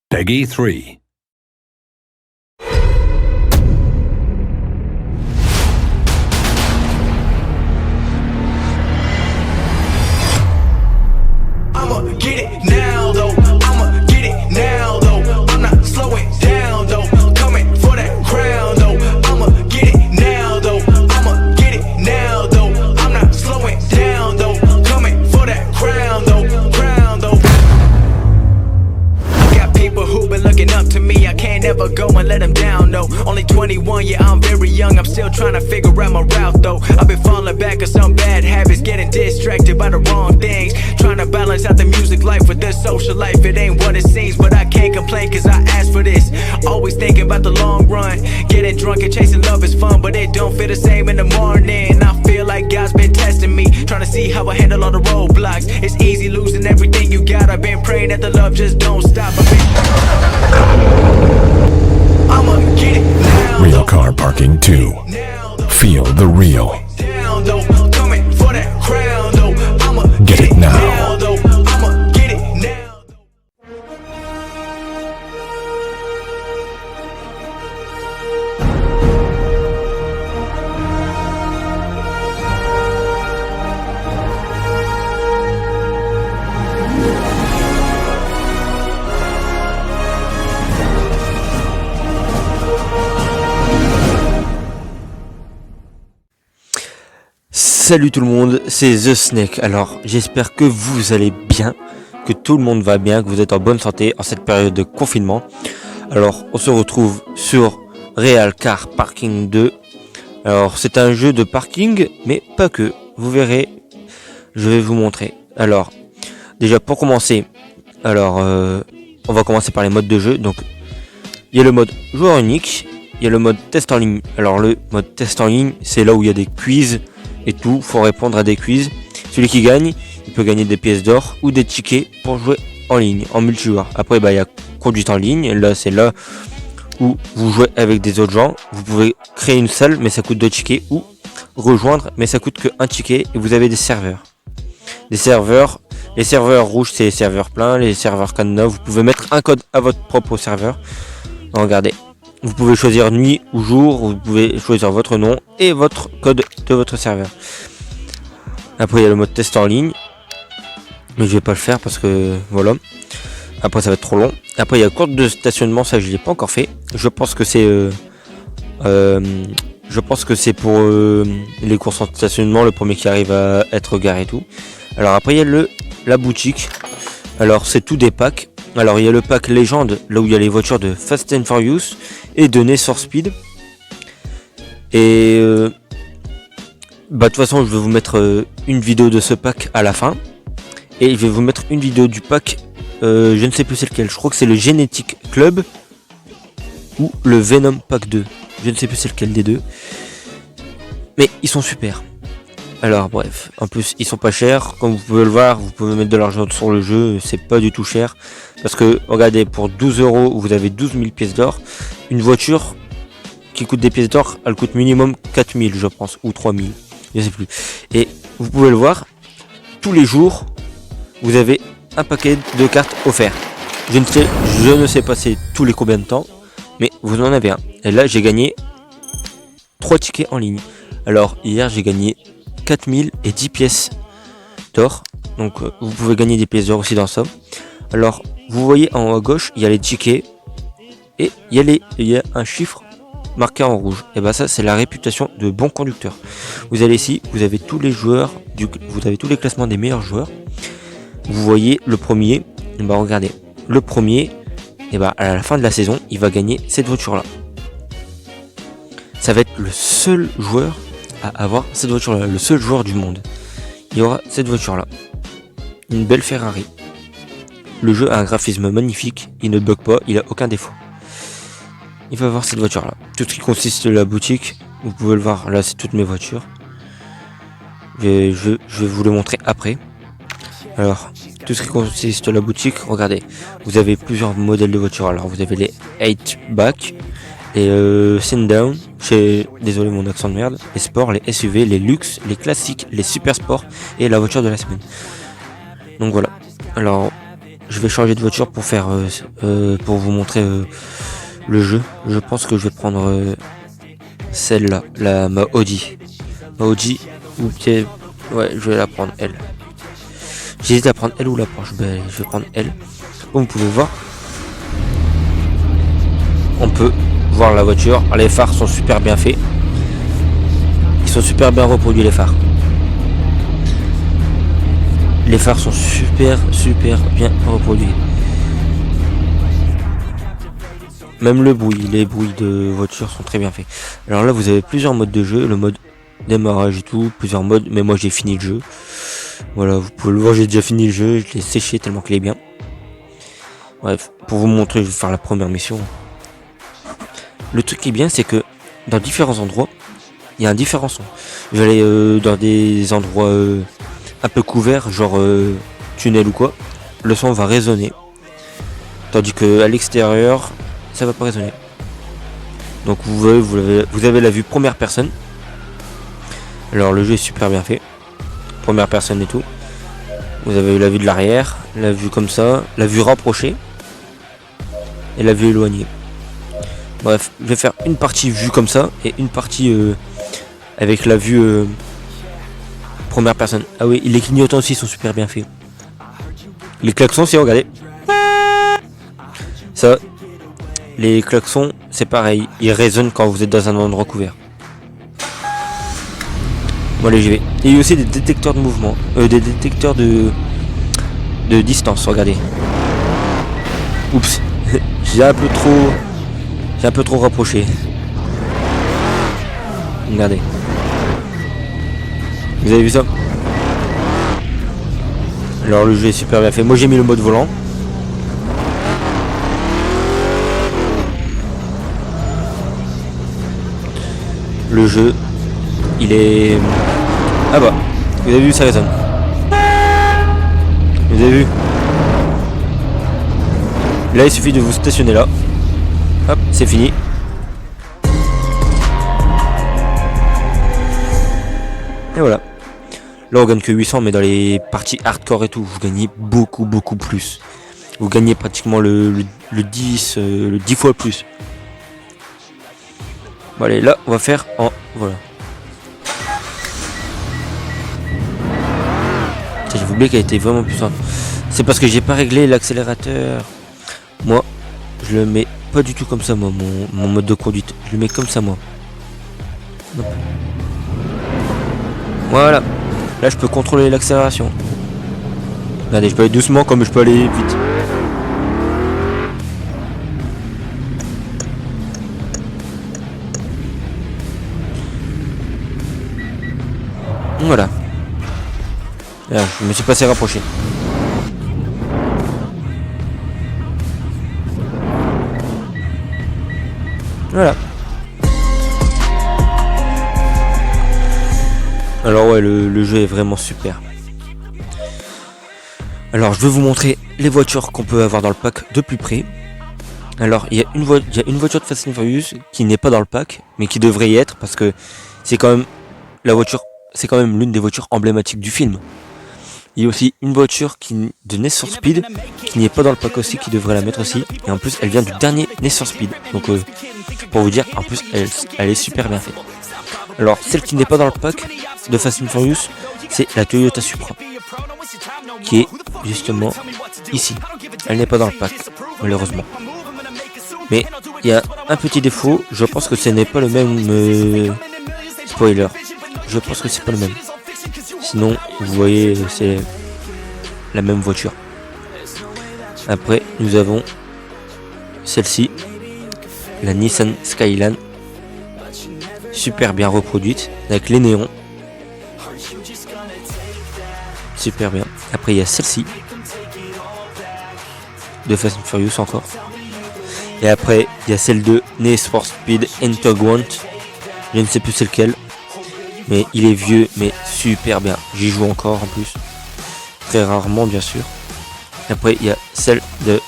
Peggy 3. I'ma get it now though. I'ma get it now though. I'm not slowing down though. Coming for that crown though. I'ma get it now though. I'ma get it now though. I'm not slowing down though. Coming for that crown though. Crown though. I got people who been looking up to me. I can't ever go and let them down though. Only 21, yeah, I'm very young. I'm still trying to figure out my route though. I've been falling back on some bad habits, getting distracted by the wrong things. Trying to balance out the music life with the social life. It ain't what it seems, but I can't complain cause I asked for this. Always thinking about the long run. Getting drunk and chasing love is fun, but it don't feel the same in the morning. I feel like God's been testing me, trying to see how I handle all the roadblocks. It's easy losing everything you got. I've been praying that the love just don't stop. I'ma get it now. Real car parking 2. Feel the real. Down though, coming for that crown though. I'ma Get it now. though. I'ma get it now. Salut tout le monde, c'est The Snake. Alors j'espère que vous allez bien, que tout le monde va bien, que vous êtes en bonne santé en cette période de confinement. Alors on se retrouve sur Real Car Parking 2. Alors c'est un jeu de parking, mais pas que. Vous verrez, je vais vous montrer. Alors déjà pour commencer, on va commencer par les modes de jeu. Donc il y a le mode joueur unique, il y a le mode test en ligne. Alors le mode test en ligne, c'est là où il y a des quiz et tout, faut répondre à des quiz. Celui qui gagne, il peut gagner des pièces d'or ou des tickets pour jouer en ligne, en multijoueur. Après, il y a conduite en ligne, et là c'est là où vous jouez avec des autres gens. Vous pouvez créer une salle, mais ça coûte 2 tickets, ou rejoindre, mais ça coûte que 1 ticket, et vous avez des serveurs. Les serveurs rouges, c'est les serveurs pleins, les serveurs cadenas, vous pouvez mettre un code à votre propre serveur. Regardez. Vous pouvez choisir nuit ou jour, vous pouvez choisir votre nom et votre code de votre serveur. Après il y a le mode test en ligne, mais je vais pas le faire parce que voilà. Après ça va être trop long. Après il y a course de stationnement, ça je l'ai pas encore fait. Je pense que c'est pour les courses en stationnement, le premier qui arrive à être garé et tout. Alors après il y a la boutique. Alors c'est tout des packs. Alors il y a le pack légende, là où il y a les voitures de Fast and Furious et de Need for Speed. Et de toute façon je vais vous mettre une vidéo de ce pack à la fin. Et je vais vous mettre une vidéo du pack, je ne sais plus c'est lequel, je crois que c'est le Genetic Club ou le Venom Pack 2. Je ne sais plus c'est lequel des deux. Mais ils sont super. Alors bref, en plus ils sont pas chers, comme vous pouvez le voir, vous pouvez mettre de l'argent sur le jeu, c'est pas du tout cher. Parce que regardez, pour 12 €, vous avez 12 000 pièces d'or. Une voiture qui coûte des pièces d'or, elle coûte minimum 4 000 je pense, ou 3 000, je sais plus. Et vous pouvez le voir, tous les jours, vous avez un paquet de cartes offertes. Je ne sais pas c'est tous les combien de temps, mais vous en avez un. Et là j'ai gagné 3 tickets en ligne. Alors hier j'ai gagné 4010 pièces d'or. Donc vous pouvez gagner des pièces d'or aussi dans ça. Alors vous voyez en haut à gauche, il y a les tickets et il y a un chiffre marqué en rouge. Et bah ça c'est la réputation de bon conducteur. Vous allez ici, vous avez tous les joueurs, vous avez tous les classements des meilleurs joueurs. Vous voyez le premier, et bah regardez, le premier, et bah à la fin de la saison, il va gagner cette voiture là. Ça va être le seul joueur à avoir cette voiture là, le seul joueur du monde. Il y aura cette voiture là, une belle Ferrari. Le jeu a un graphisme magnifique, il ne bug pas, il a aucun défaut. Il va avoir cette voiture là. Tout ce qui consiste de la boutique, vous pouvez le voir, là c'est toutes mes voitures. Je vais vous le montrer après. Alors, tout ce qui consiste de la boutique, regardez, vous avez plusieurs modèles de voitures. Alors vous avez les 8-back, les sit-down, désolé mon accent de merde, les sports, les SUV, les luxe, les classiques, les super sports et la voiture de la semaine. Donc voilà. Alors je vais changer de voiture pour faire pour vous montrer le jeu. Je pense que je vais prendre celle-là, ma Audi. Ma Audi ou peut-être ouais, je vais la prendre elle. J'hésite à prendre elle ou la Porsche. Ben, je vais prendre elle. Comme vous pouvez voir, on peut voir la voiture. Les phares sont super bien faits. Ils sont super bien reproduits les phares. Les phares sont super bien reproduits. Même le bruit, les bruits de voiture sont très bien faits. Alors là vous avez plusieurs modes de jeu, le mode démarrage et tout, plusieurs modes, mais moi j'ai fini le jeu. Voilà, vous pouvez le voir, j'ai déjà fini le jeu, je l'ai séché tellement qu'il est bien. Bref, pour vous montrer, je vais faire la première mission. Le truc qui est bien, c'est que dans différents endroits, il y a un différent son. Je vais aller dans des endroits un peu couverts, genre tunnel ou quoi. Le son va résonner. Tandis que à l'extérieur, ça va pas résonner. Donc vous avez la vue première personne. Alors le jeu est super bien fait. Première personne et tout. Vous avez la vue de l'arrière, la vue comme ça, la vue rapprochée et la vue éloignée. Bref, je vais faire une partie vue comme ça et une partie avec la vue première personne. Ah oui, les clignotants aussi sont super bien faits. Les klaxons aussi, regardez. Ça, les klaxons, c'est pareil, ils résonnent quand vous êtes dans un endroit couvert. Bon allez, j'y vais. Il y a aussi des détecteurs de mouvement, des détecteurs de distance, regardez. Oups, j'ai un peu trop rapproché. Regardez. Vous avez vu ça? Alors le jeu est super bien fait. Moi j'ai mis le mode volant. Le jeu, il est... Ah bah, vous avez vu, ça résonne. Vous avez vu? Là il suffit de vous stationner là. Hop, c'est fini. Et voilà. Là on gagne que 800, mais dans les parties hardcore et tout, vous gagnez beaucoup plus. Vous gagnez pratiquement le 10 fois plus. Bon allez, là on va faire en... Voilà. J'ai oublié qu'elle était vraiment puissante. C'est parce que j'ai pas réglé l'accélérateur. Moi, je le mets pas du tout comme ça, moi, mon mode de conduite. Je le mets comme ça, moi. Hop. Voilà. Là, je peux contrôler l'accélération. Regardez, je peux aller doucement comme je peux aller vite. Voilà. Là, je me suis passé rapproché. Voilà. Alors ouais, le jeu est vraiment super. Alors je vais vous montrer les voitures qu'on peut avoir dans le pack de plus près. Alors il y a une voiture de Fast and Furious qui n'est pas dans le pack, mais qui devrait y être parce que c'est quand même la voiture, c'est quand même l'une des voitures emblématiques du film. Il y a aussi une voiture de Need for Speed qui n'est pas dans le pack aussi, qui devrait la mettre aussi. Et en plus elle vient du dernier Need for Speed. Donc pour vous dire, en plus elle est super bien faite. Alors celle qui n'est pas dans le pack de Fast and Furious, c'est la Toyota Supra, qui est justement ici. Elle n'est pas dans le pack, malheureusement. Mais il y a un petit défaut, je pense que ce n'est pas le même spoiler. Je pense que c'est pas le même. Sinon, vous voyez, c'est la même voiture. Après, nous avons celle-ci, la Nissan Skyline, super bien reproduite, avec les néons. Super bien. Après, il y a celle-ci, de Fast and Furious encore. Et après, il y a celle de Need for Speed Underground. Je ne sais plus c'est lequel. Mais il est vieux, mais super bien. J'y joue encore en plus. Très rarement, bien sûr. Après, il y a celle de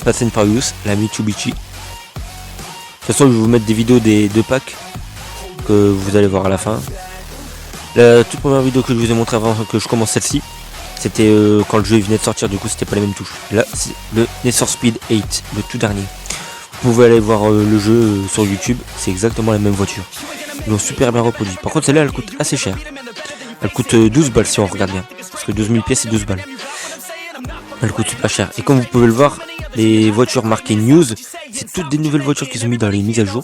Fast and Furious, la Mitsubishi. De toute façon, je vais vous mettre des vidéos des deux packs que vous allez voir à la fin. La toute première vidéo que je vous ai montré avant que je commence celle-ci, C'était quand le jeu venait de sortir, du coup c'était pas les mêmes touches. Là c'est le Need for Speed 8, le tout dernier. Vous pouvez aller voir le jeu sur YouTube, c'est exactement la même voiture. Ils l'ont super bien reproduit. Par contre celle-là elle coûte assez cher. Elle coûte 12 balles si on regarde bien. Parce que 12 000 pièces c'est 12 balles. Elle coûte super cher. Et comme vous pouvez le voir, les voitures marquées News, c'est toutes des nouvelles voitures qui sont mises dans les mises à jour.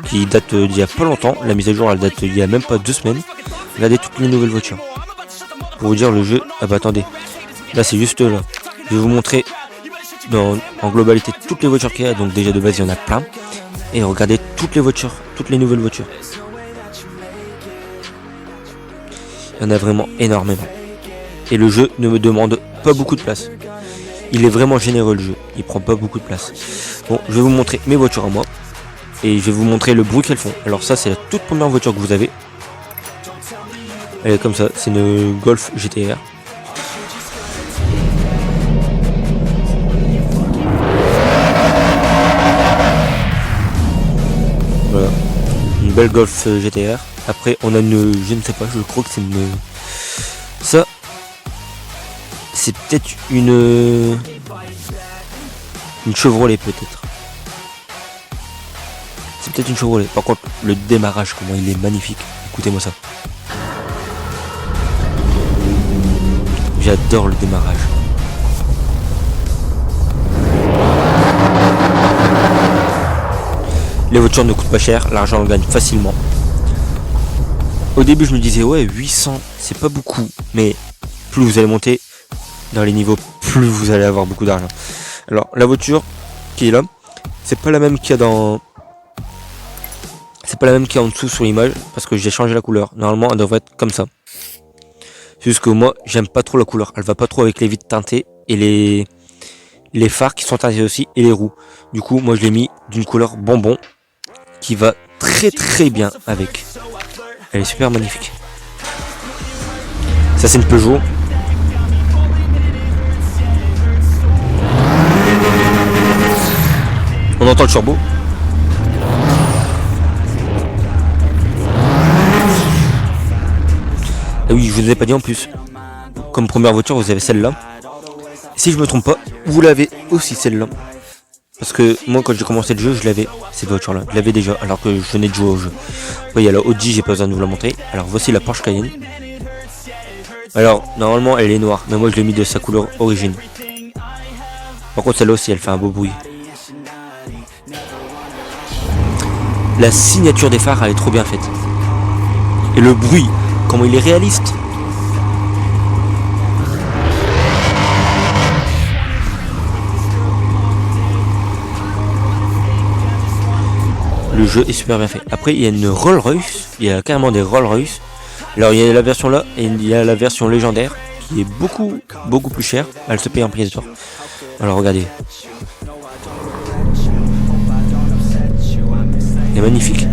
Qui datent d'il y a pas longtemps. La mise à jour elle date d'il y a même pas 2 semaines. Regardez toutes les nouvelles voitures. Pour vous dire le jeu, ah bah attendez. Là c'est juste là. Je vais vous montrer en globalité toutes les voitures qu'il y a. Donc déjà de base il y en a plein. Et regardez toutes les voitures, toutes les nouvelles voitures. Il y en a vraiment énormément. Et le jeu ne me demande pas beaucoup de place. Il est vraiment généreux le jeu. Il prend pas beaucoup de place. Bon, je vais vous montrer mes voitures à moi. Et je vais vous montrer le bruit qu'elles font. Alors ça c'est la toute première voiture que vous avez. Elle est comme ça. C'est une Golf GTR. Voilà. Une belle Golf GTR. Après on a une, je ne sais pas, je crois que c'est une, ça c'est peut-être une Chevrolet peut-être. C'est peut-être une Chevrolet. Par contre le démarrage, comment il est magnifique. Écoutez-moi ça. J'adore le démarrage. Les voitures ne coûtent pas cher, l'argent on gagne facilement. Au début je me disais ouais 800 c'est pas beaucoup, mais plus vous allez monter dans les niveaux, plus vous allez avoir beaucoup d'argent. Alors la voiture qui est là, c'est pas la même qu'il y a dans... C'est pas la même qu'il y a en dessous sur l'image, parce que j'ai changé la couleur. Normalement elle devrait être comme ça. C'est juste que moi j'aime pas trop la couleur, elle va pas trop avec les vitres teintées et les phares qui sont teintés aussi et les roues. Du coup moi je l'ai mis d'une couleur bonbon qui va très bien avec. Elle est super magnifique. Ça c'est une Peugeot. On entend le turbo. Ah oui, je vous ai pas dit en plus. Comme première voiture, vous avez celle-là. Si je me trompe pas, vous l'avez aussi celle-là. Parce que moi quand j'ai commencé le jeu, je l'avais, cette voiture-là. Je l'avais déjà, alors que je venais de jouer au jeu. Après, il y a la Audi, j'ai pas besoin de vous la montrer. Alors voici la Porsche Cayenne. Alors, normalement elle est noire, mais moi je l'ai mis de sa couleur origine. Par contre celle-là aussi, elle fait un beau bruit. La signature des phares, elle est trop bien faite. Et le bruit, comment il est réaliste. Le jeu est super bien fait. Après il y a une Rolls Royce, il y a carrément des Rolls Royce. Alors il y a la version là et il y a la version légendaire qui est beaucoup plus chère. Elle se paye en pièces d'or. Alors regardez. Elle est magnifique.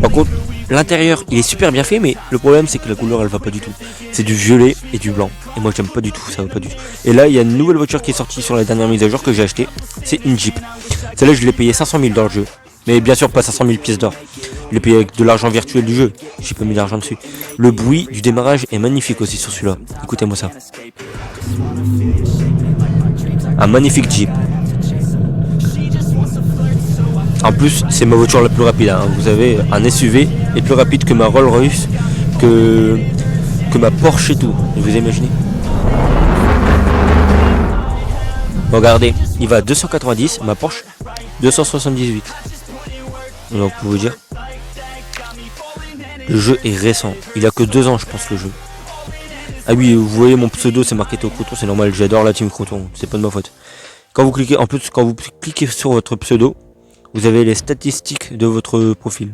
Par contre l'intérieur il est super bien fait, mais le problème c'est que la couleur elle va pas du tout. C'est du violet et du blanc. Et moi j'aime pas du tout, ça va pas du tout. Et là il y a une nouvelle voiture qui est sortie sur la dernière mise à jour que j'ai acheté. C'est une Jeep. Celle-là je l'ai payé 500 000 dans le jeu. Mais bien sûr pas 500 000 pièces d'or. Je l'ai payé avec de l'argent virtuel du jeu. J'ai pas mis d'argent dessus. Le bruit du démarrage est magnifique aussi sur celui-là. Écoutez-moi ça. Un magnifique Jeep. En plus, c'est ma voiture la plus rapide. Hein. Vous avez un SUV est plus rapide que ma Rolls Royce, que ma Porsche et tout. Vous imaginez? Regardez, il va à 290, ma Porsche 278. Donc pour vous dire, le jeu est récent. Il a que 2 ans, je pense, le jeu. Ah oui, vous voyez mon pseudo, c'est marqué au Croton, c'est normal. J'adore la team Croton, c'est pas de ma faute. Quand vous cliquez, en plus, quand vous cliquez sur votre pseudo, vous avez les statistiques de votre profil.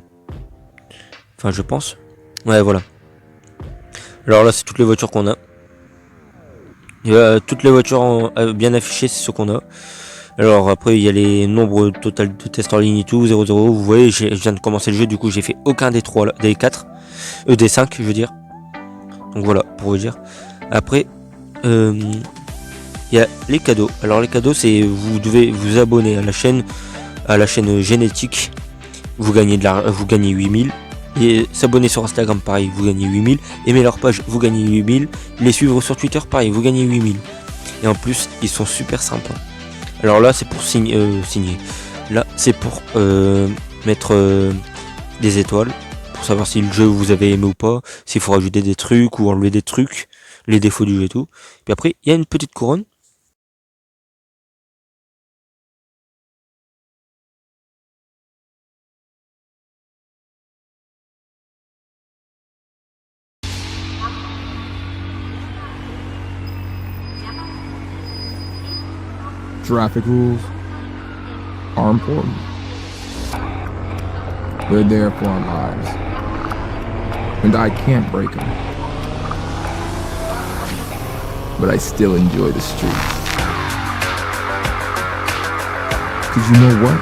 Enfin, je pense. Ouais, voilà. Alors là, c'est toutes les voitures qu'on a. Toutes les voitures bien affichées, c'est ce qu'on a. Alors après, il y a les nombres total de tests en ligne et tout, 0, 0. Vous voyez, je viens de commencer le jeu, du coup, j'ai fait aucun des 3, des 4. Des 5, je veux dire. Donc voilà, pour vous dire. Après, il y a les cadeaux. Alors les cadeaux, c'est vous devez vous abonner à la chaîne génétique. Vous gagnez 8000. Et s'abonner sur Instagram, pareil, vous gagnez 8000. Aimer leur page, vous gagnez 8000. Les suivre sur Twitter, pareil, vous gagnez 8000. Et en plus, ils sont super sympas. Alors là, c'est pour signer. Là, c'est pour mettre des étoiles. Pour savoir si le jeu vous avez aimé ou pas. S'il faut rajouter des trucs ou enlever des trucs. Les défauts du jeu et tout. Puis après, il y a une petite couronne. Traffic rules are important. They're there for our lives. And I can't break them. But I still enjoy the streets. 'Cause you know what?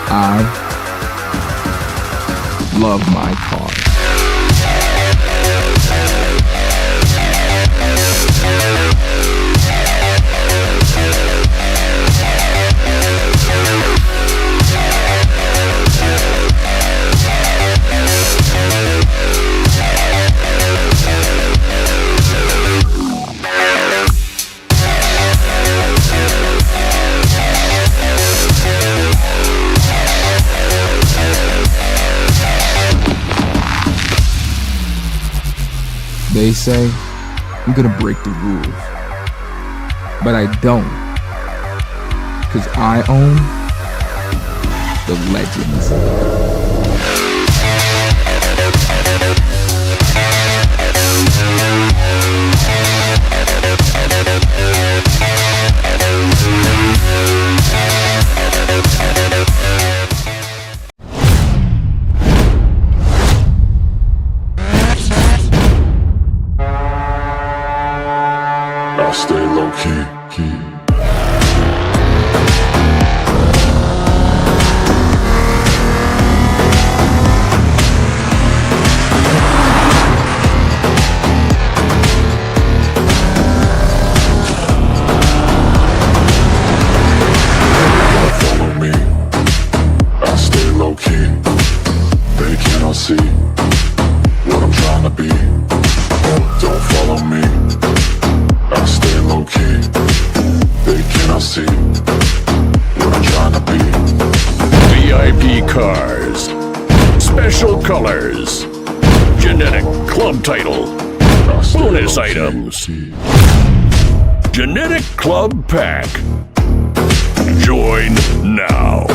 I love my car. They say I'm gonna break the rules, but I don't, 'cause I own the legends. I stay low key. Follow me. I stay low key. They cannot see what I'm trying to be. Don't follow me. I stay low key. They cannot see what I'm trying to be. VIP cars, special colors, genetic club title, I stay bonus low-key. items, genetic club pack. Join now.